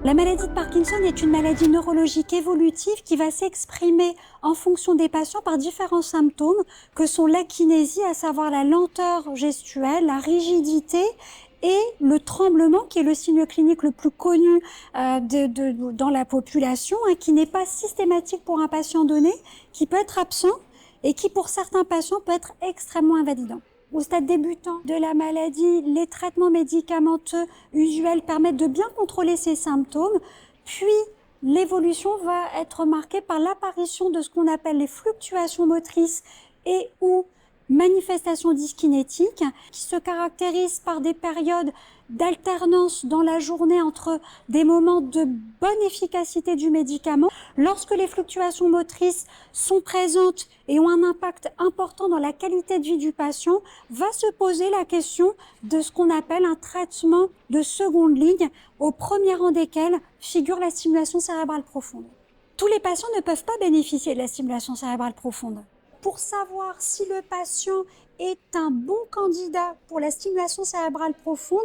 La maladie de Parkinson est une maladie neurologique évolutive qui va s'exprimer en fonction des patients par différents symptômes que sont l'akinésie, à savoir la lenteur gestuelle, la rigidité et le tremblement, qui est le signe clinique le plus connu dans la population, qui n'est pas systématique pour un patient donné, qui peut être absent et qui, pour certains patients, peut être extrêmement invalidant. Au stade débutant de la maladie, les traitements médicamenteux usuels permettent de bien contrôler ces symptômes, puis l'évolution va être marquée par l'apparition de ce qu'on appelle les fluctuations motrices et ou manifestations dyskinétiques, qui se caractérisent par des périodes d'alternance dans la journée entre des moments de bonne efficacité du médicament. Lorsque les fluctuations motrices sont présentes et ont un impact important dans la qualité de vie du patient, va se poser la question de ce qu'on appelle un traitement de seconde ligne, au premier rang desquels figure la stimulation cérébrale profonde. Tous les patients ne peuvent pas bénéficier de la stimulation cérébrale profonde. Pour savoir si le patient est un bon candidat pour la stimulation cérébrale profonde,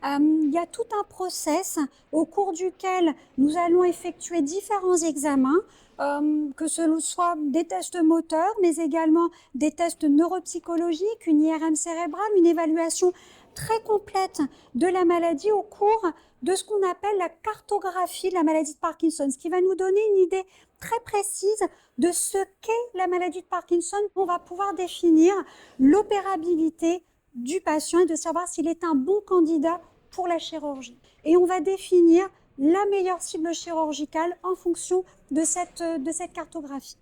il y a tout un process au cours duquel nous allons effectuer différents examens, que ce soit des tests moteurs, mais également des tests neuropsychologiques, une IRM cérébrale, une évaluation très complète de la maladie au cours de ce qu'on appelle la cartographie de la maladie de Parkinson, ce qui va nous donner une idée très précise de ce qu'est la maladie de Parkinson. On va pouvoir définir l'opérabilité du patient et de savoir s'il est un bon candidat pour la chirurgie. Et on va définir la meilleure cible chirurgicale en fonction de cette cartographie.